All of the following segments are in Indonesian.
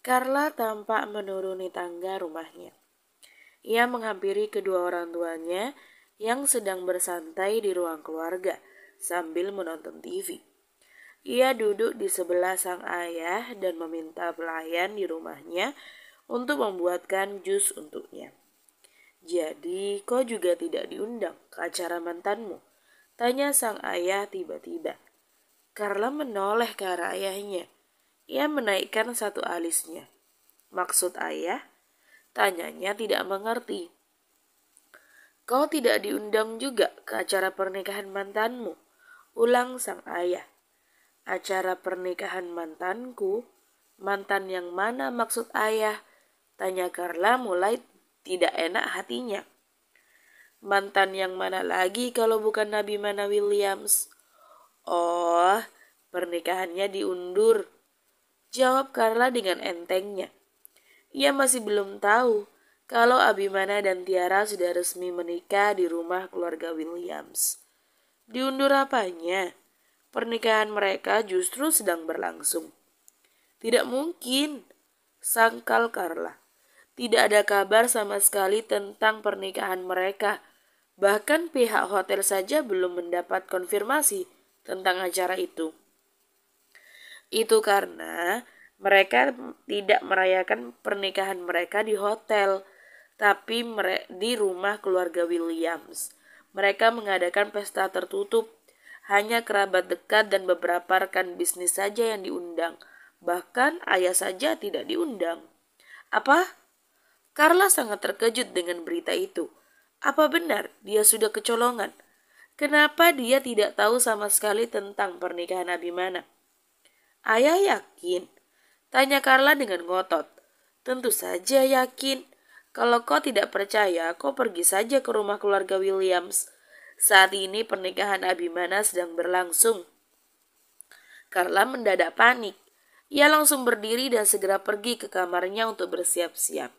Carla tampak menuruni tangga rumahnya. Ia menghampiri kedua orang tuanya yang sedang bersantai di ruang keluarga sambil menonton TV. Ia duduk di sebelah sang ayah dan meminta pelayan di rumahnya untuk membuatkan jus untuknya. "Jadi, kau juga tidak diundang ke acara mantanmu?" tanya sang ayah tiba-tiba. Carla menoleh ke arah ayahnya. Ia menaikkan satu alisnya. "Maksud ayah?" tanyanya tidak mengerti. "Kau tidak diundang juga ke acara pernikahan mantanmu?" ulang sang ayah. "Acara pernikahan mantanku? Mantan yang mana maksud ayah?" tanya Carla mulai tidak enak hatinya. "Mantan yang mana lagi kalau bukan Abimana Williams?" "Oh, pernikahannya diundur," jawab Carla dengan entengnya. Ia masih belum tahu kalau Abimana dan Tiara sudah resmi menikah di rumah keluarga Williams. Diundur apanya? Pernikahan mereka justru sedang berlangsung. "Tidak mungkin," sangkal Carla. Tidak ada kabar sama sekali tentang pernikahan mereka. Bahkan pihak hotel saja belum mendapat konfirmasi tentang acara itu. Itu karena mereka tidak merayakan pernikahan mereka di hotel, tapi di rumah keluarga Williams. Mereka mengadakan pesta tertutup. Hanya kerabat dekat dan beberapa rekan bisnis saja yang diundang. Bahkan ayah saja tidak diundang. "Apa?" Carla sangat terkejut dengan berita itu. Apa benar dia sudah kecolongan? Kenapa dia tidak tahu sama sekali tentang pernikahan Abimana? "Ayah yakin?" tanya Carla dengan ngotot. "Tentu saja yakin. Kalau kau tidak percaya, kau pergi saja ke rumah keluarga Williams. Saat ini pernikahan Abimana sedang berlangsung." Carla mendadak panik. Ia langsung berdiri dan segera pergi ke kamarnya untuk bersiap-siap.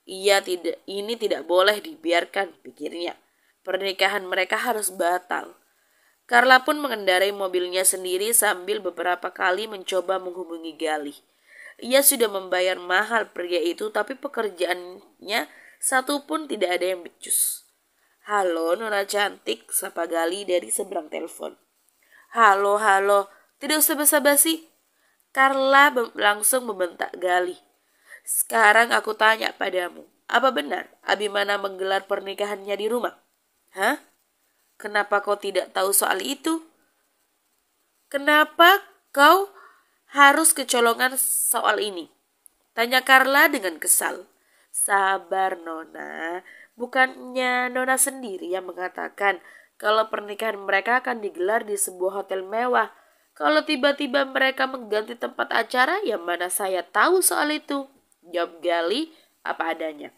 Ini tidak boleh dibiarkan, pikirnya. Pernikahan mereka harus batal. Carla pun mengendarai mobilnya sendiri sambil beberapa kali mencoba menghubungi Galih. Ia sudah membayar mahal pria itu, tapi pekerjaannya satu pun tidak ada yang becus. "Halo, Nona cantik," sapa Galih dari seberang telepon. Halo, tidak usah basa-basi." Carla langsung membentak Galih. "Sekarang aku tanya padamu, apa benar Abimana menggelar pernikahannya di rumah?" "Hah? Kenapa kau tidak tahu soal itu? Kenapa kau harus kecolongan soal ini?" tanya Carla dengan kesal. "Sabar, Nona. Bukannya Nona sendiri yang mengatakan kalau pernikahan mereka akan digelar di sebuah hotel mewah. Kalau tiba-tiba mereka mengganti tempat acara, ya mana saya tahu soal itu?" jawab Galih apa adanya.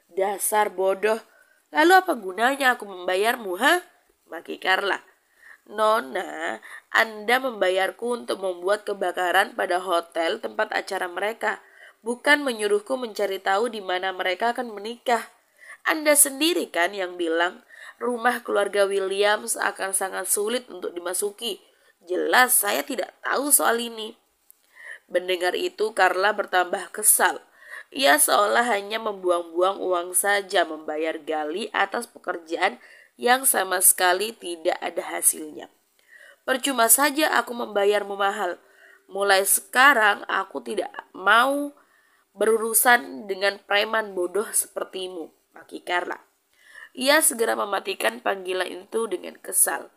"Dasar bodoh. Lalu apa gunanya aku membayarmu, ha?" maki Carla. "Nona, Anda membayarku untuk membuat kebakaran pada hotel tempat acara mereka, bukan menyuruhku mencari tahu di mana mereka akan menikah. Anda sendiri kan yang bilang rumah keluarga Williams akan sangat sulit untuk dimasuki. Jelas saya tidak tahu soal ini." Mendengar itu, Carla bertambah kesal. Ia seolah hanya membuang-buang uang saja membayar Galih atas pekerjaan yang sama sekali tidak ada hasilnya. "Percuma saja aku membayarmu mahal. Mulai sekarang aku tidak mau berurusan dengan preman bodoh sepertimu," maki Carla. Ia segera mematikan panggilan itu dengan kesal.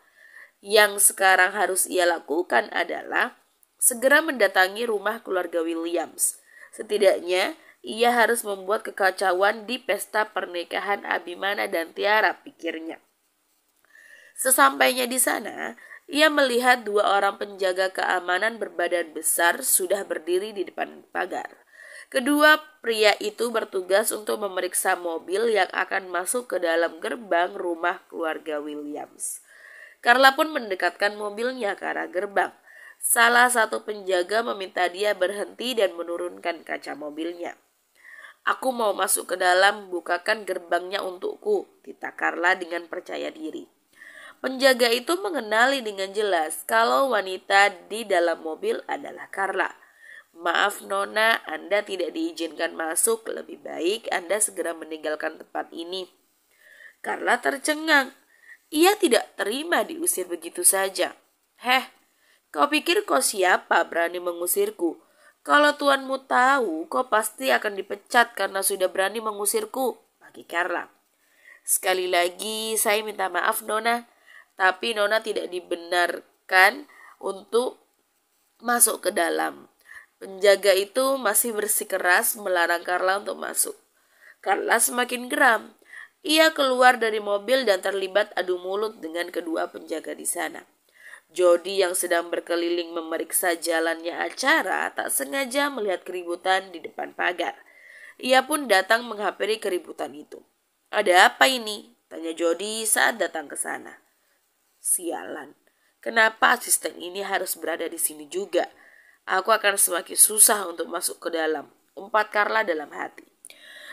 Yang sekarang harus ia lakukan adalah segera mendatangi rumah keluarga Williams. Setidaknya ia harus membuat kekacauan di pesta pernikahan Abimana dan Tiara, pikirnya. Sesampainya di sana, ia melihat dua orang penjaga keamanan berbadan besar sudah berdiri di depan pagar. Kedua pria itu bertugas untuk memeriksa mobil yang akan masuk ke dalam gerbang rumah keluarga Williams. Carla pun mendekatkan mobilnya ke arah gerbang. Salah satu penjaga meminta dia berhenti dan menurunkan kaca mobilnya. "Aku mau masuk ke dalam, bukakan gerbangnya untukku," kata Carla dengan percaya diri. Penjaga itu mengenali dengan jelas kalau wanita di dalam mobil adalah Carla. Maaf Nona, Anda tidak diizinkan masuk. Lebih baik Anda segera meninggalkan tempat ini. Carla tercengang. Ia tidak terima diusir begitu saja. Heh, kau pikir kau siapa berani mengusirku? Kalau tuanmu tahu, kau pasti akan dipecat karena sudah berani mengusirku, bagi Carla. Sekali lagi saya minta maaf Nona, tapi Nona tidak dibenarkan untuk masuk ke dalam. Penjaga itu masih bersikeras melarang Carla untuk masuk. Carla semakin geram. Ia keluar dari mobil dan terlibat adu mulut dengan kedua penjaga di sana. Jody yang sedang berkeliling memeriksa jalannya acara tak sengaja melihat keributan di depan pagar. Ia pun datang menghampiri keributan itu. Ada apa ini? Tanya Jody saat datang ke sana. Sialan, kenapa asisten ini harus berada di sini juga? Aku akan semakin susah untuk masuk ke dalam, umpat Carla dalam hati.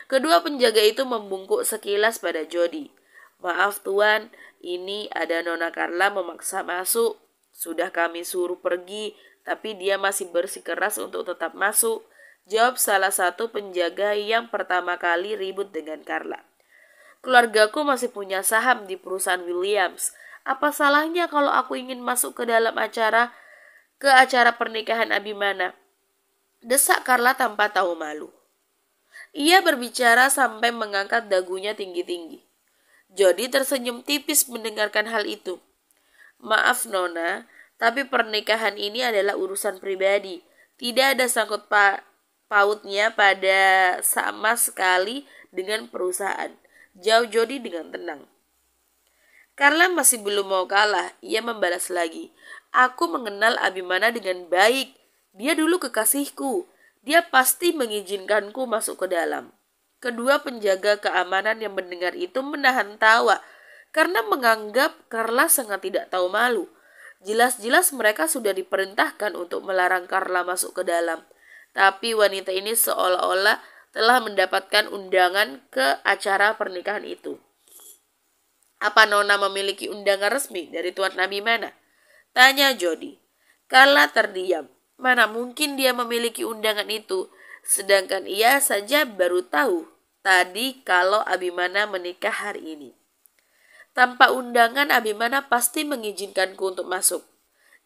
Kedua penjaga itu membungkuk sekilas pada Jody. Maaf tuan, ini ada Nona Carla memaksa masuk. Sudah kami suruh pergi, tapi dia masih bersikeras untuk tetap masuk. Jawab salah satu penjaga yang pertama kali ribut dengan Carla. Keluargaku masih punya saham di perusahaan Williams. Apa salahnya kalau aku ingin masuk ke dalam acara pernikahan Abimana? Desak Carla tanpa tahu malu. Ia berbicara sampai mengangkat dagunya tinggi-tinggi. Jody tersenyum tipis mendengarkan hal itu. Maaf Nona, tapi pernikahan ini adalah urusan pribadi. Tidak ada sangkut pautnya pada sama sekali dengan perusahaan. Jawab Jody dengan tenang. Carla masih belum mau kalah. Ia membalas lagi. Aku mengenal Abimana dengan baik. Dia dulu kekasihku. Dia pasti mengizinkanku masuk ke dalam. Kedua penjaga keamanan yang mendengar itu menahan tawa karena menganggap Carla sangat tidak tahu malu. Jelas-jelas mereka sudah diperintahkan untuk melarang Carla masuk ke dalam. Tapi wanita ini seolah-olah telah mendapatkan undangan ke acara pernikahan itu. Apa Nona memiliki undangan resmi dari Tuan Abimana? Tanya Jody. Carla terdiam. Mana mungkin dia memiliki undangan itu, sedangkan ia saja baru tahu tadi kalau Abimana menikah hari ini. Tanpa undangan Abimana pasti mengizinkanku untuk masuk.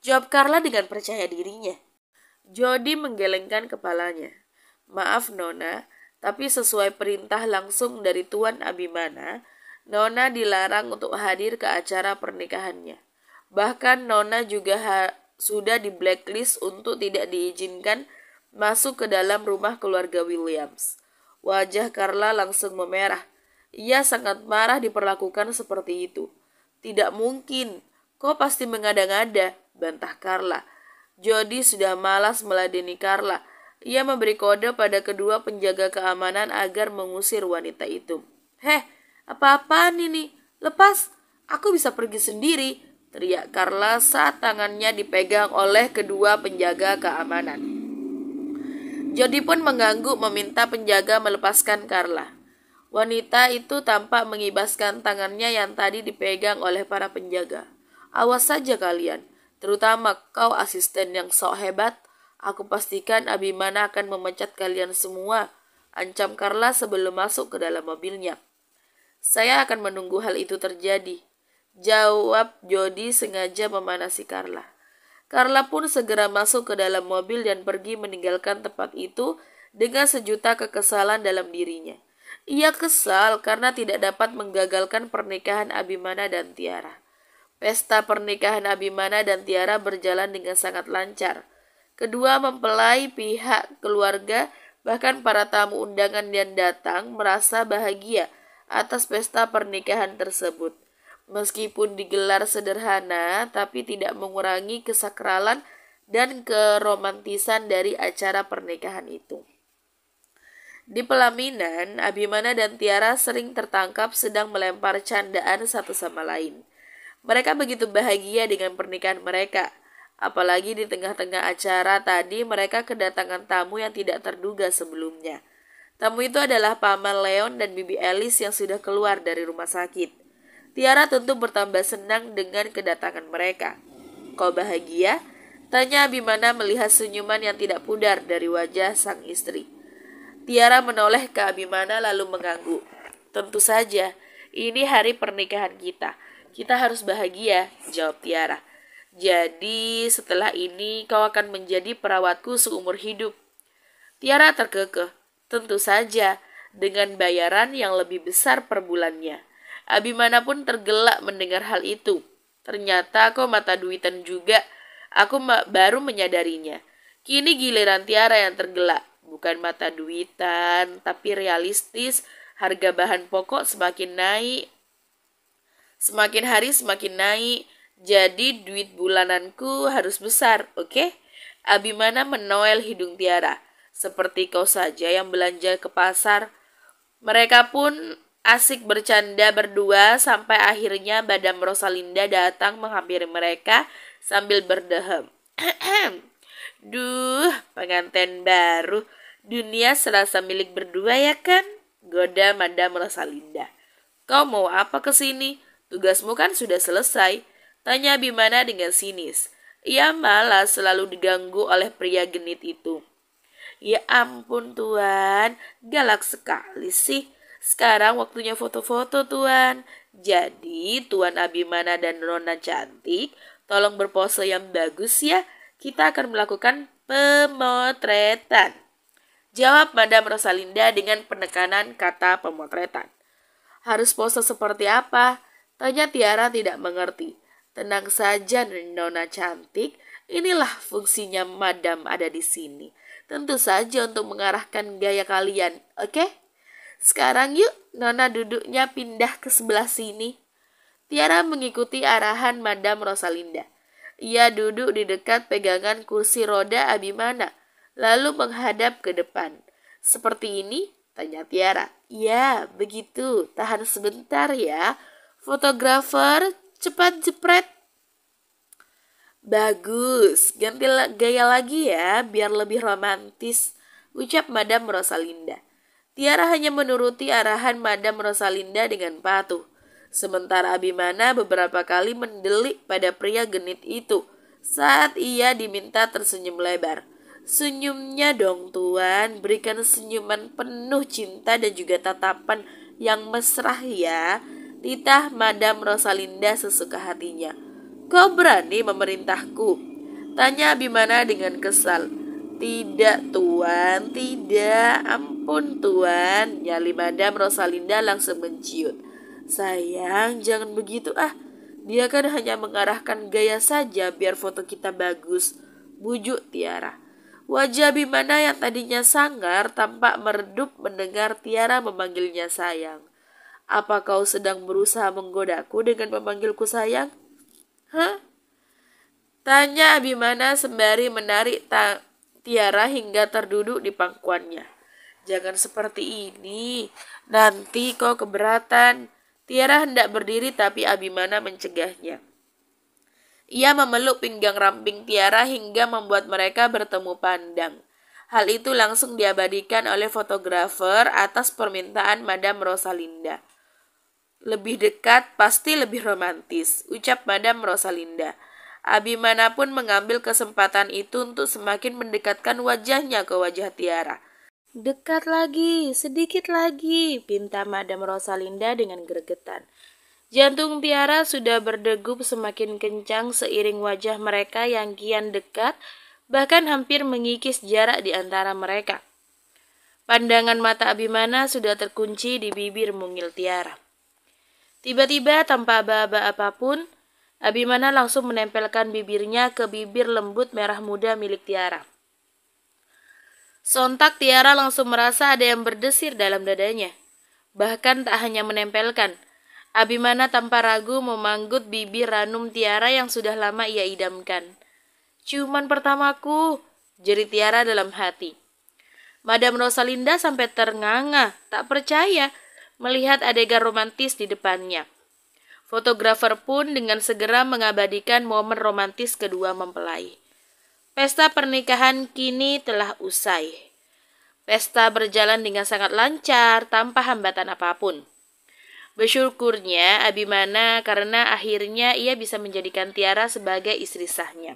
Jawab Carla dengan percaya dirinya. Jody menggelengkan kepalanya. Maaf Nona, tapi sesuai perintah langsung dari Tuan Abimana, Nona dilarang untuk hadir ke acara pernikahannya. Bahkan Nona juga sudah di blacklist untuk tidak diizinkan masuk ke dalam rumah keluarga Williams. Wajah Carla langsung memerah. Ia sangat marah diperlakukan seperti itu. Tidak mungkin, kau pasti mengada-ngada, bantah Carla. Jody sudah malas meladeni Carla. Ia memberi kode pada kedua penjaga keamanan agar mengusir wanita itu. Heh, apa-apaan ini? Lepas, aku bisa pergi sendiri, teriak Carla saat tangannya dipegang oleh kedua penjaga keamanan. Jody pun mengganggu meminta penjaga melepaskan Carla. Wanita itu tampak mengibaskan tangannya yang tadi dipegang oleh para penjaga. Awas saja kalian, terutama kau asisten yang sok hebat. Aku pastikan Abimana akan memecat kalian semua, ancam Carla sebelum masuk ke dalam mobilnya. Saya akan menunggu hal itu terjadi, jawab Jody sengaja memanasi Carla. Carla pun segera masuk ke dalam mobil dan pergi meninggalkan tempat itu dengan sejuta kekesalan dalam dirinya. Ia kesal karena tidak dapat menggagalkan pernikahan Abimana dan Tiara. Pesta pernikahan Abimana dan Tiara berjalan dengan sangat lancar. Kedua mempelai, pihak keluarga, bahkan para tamu undangan yang datang merasa bahagia atas pesta pernikahan tersebut. Meskipun digelar sederhana, tapi tidak mengurangi kesakralan dan keromantisan dari acara pernikahan itu. Di pelaminan, Abimana dan Tiara sering tertangkap sedang melempar candaan satu sama lain. Mereka begitu bahagia dengan pernikahan mereka. Apalagi di tengah-tengah acara tadi mereka kedatangan tamu yang tidak terduga sebelumnya. Tamu itu adalah Paman Leon dan Bibi Alice yang sudah keluar dari rumah sakit. Tiara tentu bertambah senang dengan kedatangan mereka. Kau bahagia? Tanya Abimana melihat senyuman yang tidak pudar dari wajah sang istri. Tiara menoleh ke Abimana lalu mengangguk. Tentu saja, ini hari pernikahan kita. Kita harus bahagia, jawab Tiara. Jadi setelah ini kau akan menjadi perawatku seumur hidup. Tiara terkekeh. Tentu saja, dengan bayaran yang lebih besar per bulannya. Abimana pun tergelak mendengar hal itu. Ternyata kau mata duitan juga. Aku baru menyadarinya. Kini giliran Tiara yang tergelak. Bukan mata duitan, tapi realistis. Harga bahan pokok semakin naik. Semakin hari semakin naik. Jadi duit bulananku harus besar, oke? Abimana menoel hidung Tiara. Seperti kau saja yang belanja ke pasar. Mereka pun asik bercanda berdua sampai akhirnya Madam Rosalinda datang menghampiri mereka sambil berdehem. Duh, pengantin baru. Dunia serasa milik berdua ya kan? Goda Madam Rosalinda. Kau mau apa kesini? Tugasmu kan sudah selesai. Tanya Abimana dengan sinis. Ia malah selalu diganggu oleh pria genit itu. Ya ampun Tuan, galak sekali sih. Sekarang waktunya foto-foto Tuan. Jadi Tuan Abimana dan Nona cantik, tolong berpose yang bagus ya. Kita akan melakukan pemotretan. Jawab Madam Rosalinda dengan penekanan kata pemotretan. Harus pose seperti apa? Tanya Tiara tidak mengerti. Tenang saja Nona cantik, inilah fungsinya Madam ada di sini. Tentu saja untuk mengarahkan gaya kalian, oke? Sekarang yuk, Nona duduknya pindah ke sebelah sini. Tiara mengikuti arahan Madam Rosalinda. Ia duduk di dekat pegangan kursi roda Abimana, lalu menghadap ke depan. Seperti ini? Tanya Tiara. Ya, begitu. Tahan sebentar ya. Fotografer, cepat jepret. Bagus, ganti gaya lagi ya, biar lebih romantis, ucap Madam Rosalinda. Tiara hanya menuruti arahan Madam Rosalinda dengan patuh. Sementara Abimana beberapa kali mendelik pada pria genit itu saat ia diminta tersenyum lebar. Senyumnya dong Tuan, berikan senyuman penuh cinta dan juga tatapan yang mesra ya. Titah Madam Rosalinda sesuka hatinya. Kau berani memerintahku? Tanya Abimana dengan kesal. Tidak Tuan, tidak. Ampun Tuan, nyali Madam Rosalinda langsung menciut. Sayang, jangan begitu ah. Dia kan hanya mengarahkan gaya saja biar foto kita bagus. Bujuk Tiara. Wajah Abimana yang tadinya sangar tampak meredup mendengar Tiara memanggilnya sayang. Apa kau sedang berusaha menggodaku dengan memanggilku sayang? Hah? Tanya Abimana sembari menarik Tiara hingga terduduk di pangkuannya. Jangan seperti ini, nanti kau keberatan. Tiara hendak berdiri tapi Abimana mencegahnya. Ia memeluk pinggang ramping Tiara hingga membuat mereka bertemu pandang. Hal itu langsung diabadikan oleh fotografer atas permintaan Madam Rosalinda. Lebih dekat pasti lebih romantis, ucap Madam Rosalinda. Abimana pun mengambil kesempatan itu untuk semakin mendekatkan wajahnya ke wajah Tiara. Dekat lagi, sedikit lagi, pinta Madam Rosalinda dengan gregetan. Jantung Tiara sudah berdegup semakin kencang seiring wajah mereka yang kian dekat, bahkan hampir mengikis jarak di antara mereka. Pandangan mata Abimana sudah terkunci di bibir mungil Tiara. Tiba-tiba tanpa aba-aba apapun, Abimana langsung menempelkan bibirnya ke bibir lembut merah muda milik Tiara. Sontak Tiara langsung merasa ada yang berdesir dalam dadanya. Bahkan tak hanya menempelkan, Abimana tanpa ragu memanggut bibir ranum Tiara yang sudah lama ia idamkan. Ciuman pertamaku, jerit Tiara dalam hati. Madam Rosalinda sampai ternganga, tak percaya melihat adegan romantis di depannya. Fotografer pun dengan segera mengabadikan momen romantis kedua mempelai. Pesta pernikahan kini telah usai. Pesta berjalan dengan sangat lancar tanpa hambatan apapun. Bersyukurnya Abimana karena akhirnya ia bisa menjadikan Tiara sebagai istri sahnya.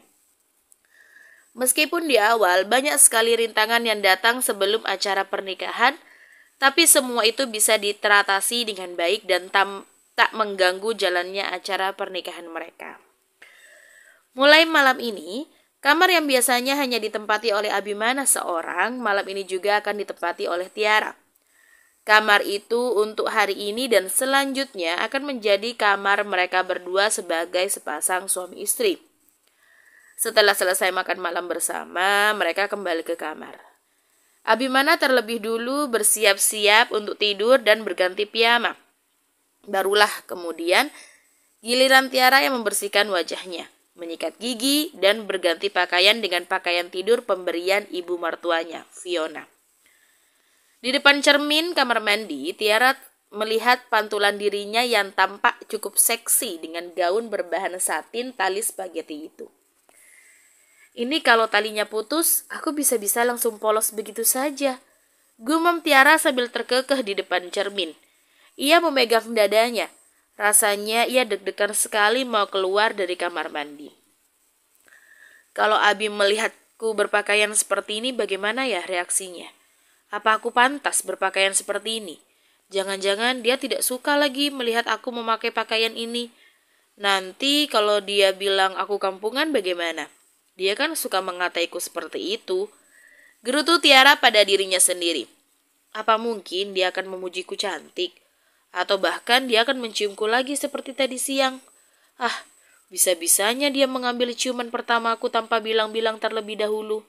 Meskipun di awal banyak sekali rintangan yang datang sebelum acara pernikahan, tapi semua itu bisa diteratasi dengan baik dan tak mengganggu jalannya acara pernikahan mereka. Mulai malam ini, kamar yang biasanya hanya ditempati oleh Abimana seorang, malam ini juga akan ditempati oleh Tiara. Kamar itu untuk hari ini dan selanjutnya akan menjadi kamar mereka berdua sebagai sepasang suami istri. Setelah selesai makan malam bersama, mereka kembali ke kamar. Abimana terlebih dulu bersiap-siap untuk tidur dan berganti piyama. Barulah kemudian giliran Tiara yang membersihkan wajahnya, menyikat gigi, dan berganti pakaian dengan pakaian tidur pemberian ibu mertuanya, Fiona. Di depan cermin kamar mandi, Tiara melihat pantulan dirinya yang tampak cukup seksi dengan gaun berbahan satin tali spaghetti itu. Ini kalau talinya putus, aku bisa-bisa langsung polos begitu saja. Gumam Tiara sambil terkekeh di depan cermin. Ia memegang dadanya. Rasanya ia deg-degan sekali mau keluar dari kamar mandi. Kalau Abi melihatku berpakaian seperti ini, bagaimana ya reaksinya? Apa aku pantas berpakaian seperti ini? Jangan-jangan dia tidak suka lagi melihat aku memakai pakaian ini. Nanti kalau dia bilang aku kampungan bagaimana? Dia kan suka mengataiku seperti itu. Gerutu Tiara pada dirinya sendiri. Apa mungkin dia akan memujiku cantik? Atau bahkan dia akan menciumku lagi seperti tadi siang? Bisa-bisanya dia mengambil ciuman pertamaku tanpa bilang-bilang terlebih dahulu.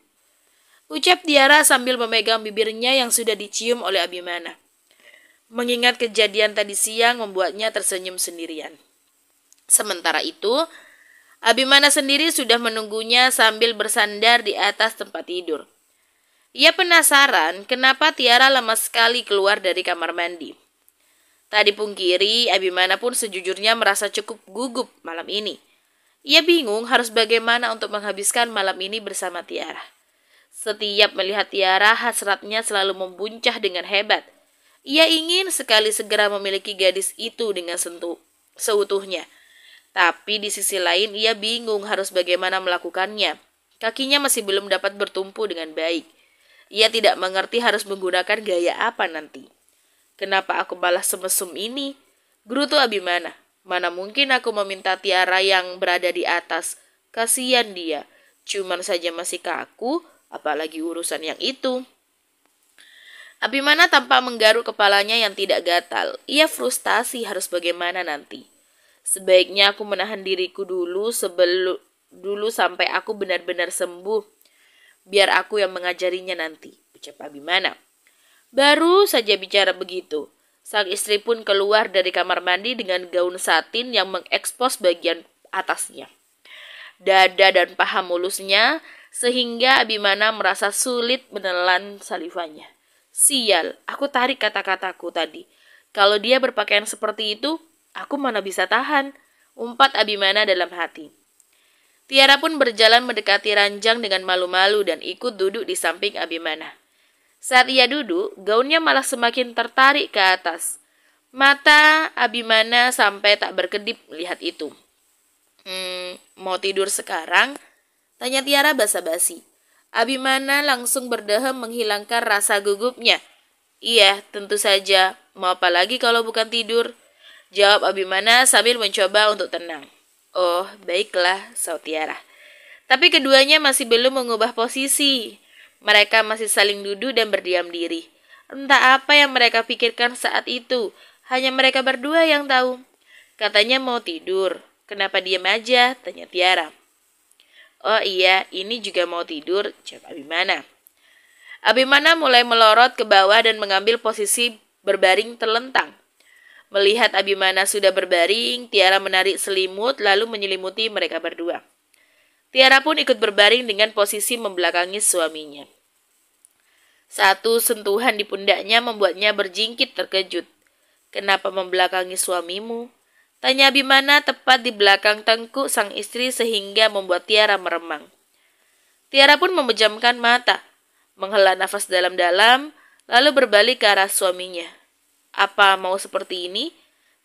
Ucap Tiara sambil memegang bibirnya yang sudah dicium oleh Abimana. Mengingat kejadian tadi siang membuatnya tersenyum sendirian. Sementara itu, Abimana sendiri sudah menunggunya sambil bersandar di atas tempat tidur. Ia penasaran kenapa Tiara lama sekali keluar dari kamar mandi. Tak dipungkiri, Abimana pun sejujurnya merasa cukup gugup malam ini. Ia bingung harus bagaimana untuk menghabiskan malam ini bersama Tiara. Setiap melihat Tiara, hasratnya selalu membuncah dengan hebat. Ia ingin sekali segera memiliki gadis itu dengan seutuhnya. Tapi di sisi lain ia bingung harus bagaimana melakukannya. Kakinya masih belum dapat bertumpu dengan baik. Ia tidak mengerti harus menggunakan gaya apa nanti. Kenapa aku balas semesum ini? Gerutu Abimana. Mana mungkin aku meminta Tiara yang berada di atas. Kasihan dia. Cuman saja masih kaku, apalagi urusan yang itu. Abimana tampak menggaruk kepalanya yang tidak gatal. Ia frustasi harus bagaimana nanti. Sebaiknya aku menahan diriku dulu sampai aku benar-benar sembuh. Biar aku yang mengajarinya nanti, ucap Abimana. Baru saja bicara begitu, sang istri pun keluar dari kamar mandi dengan gaun satin yang mengekspos bagian atasnya, dada dan paha mulusnya, sehingga Abimana merasa sulit menelan salivanya. Sial, aku tarik kata-kataku tadi. Kalau dia berpakaian seperti itu, aku mana bisa tahan, umpat Abimana dalam hati. Tiara pun berjalan mendekati ranjang dengan malu-malu dan ikut duduk di samping Abimana. Saat ia duduk, gaunnya malah semakin tertarik ke atas. Mata Abimana sampai tak berkedip melihat itu. Mau tidur sekarang? Tanya Tiara basa-basi. Abimana langsung berdehem menghilangkan rasa gugupnya. Iya, tentu saja. Mau apa lagi kalau bukan tidur? Jawab Abimana sambil mencoba untuk tenang. Oh, baiklah, saut Tiara. Tapi keduanya masih belum mengubah posisi. Mereka masih saling duduk dan berdiam diri. Entah apa yang mereka pikirkan saat itu. Hanya mereka berdua yang tahu. Katanya mau tidur. Kenapa diam aja? Tanya Tiara. Oh iya, ini juga mau tidur, jawab Abimana. Abimana mulai melorot ke bawah dan mengambil posisi berbaring terlentang. Melihat Abimana sudah berbaring, Tiara menarik selimut lalu menyelimuti mereka berdua. Tiara pun ikut berbaring dengan posisi membelakangi suaminya. Satu sentuhan di pundaknya membuatnya berjingkit terkejut. Kenapa membelakangi suamimu? Tanya Abimana tepat di belakang tengkuk sang istri sehingga membuat Tiara meremang. Tiara pun memejamkan mata, menghela nafas dalam-dalam, lalu berbalik ke arah suaminya. Apa mau seperti ini?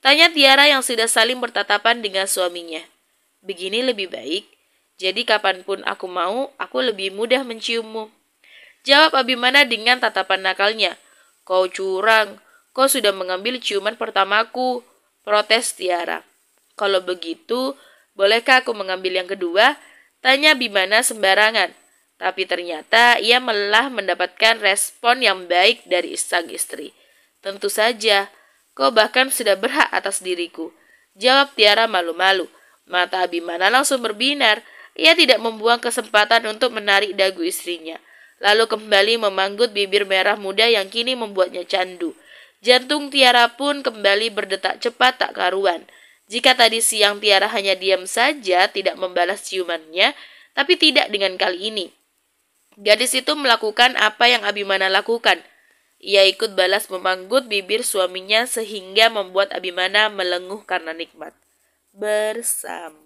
Tanya Tiara yang sudah saling bertatapan dengan suaminya. Begini lebih baik. Jadi kapanpun aku mau, aku lebih mudah menciummu. Jawab Abimana dengan tatapan nakalnya. Kau curang, kau sudah mengambil ciuman pertamaku, protes Tiara. Kalau begitu, bolehkah aku mengambil yang kedua? Tanya Abimana sembarangan. Tapi ternyata ia malah mendapatkan respon yang baik dari sang istri. Tentu saja, kau bahkan sudah berhak atas diriku. Jawab Tiara malu-malu. Mata Abimana langsung berbinar. Ia tidak membuang kesempatan untuk menarik dagu istrinya. Lalu kembali memanggut bibir merah muda yang kini membuatnya candu. Jantung Tiara pun kembali berdetak cepat tak karuan. Jika tadi siang Tiara hanya diam saja, tidak membalas ciumannya, tapi tidak dengan kali ini. Gadis itu melakukan apa yang Abimana lakukan. Ia ikut balas memanggut bibir suaminya sehingga membuat Abimana melenguh karena nikmat. Bersama.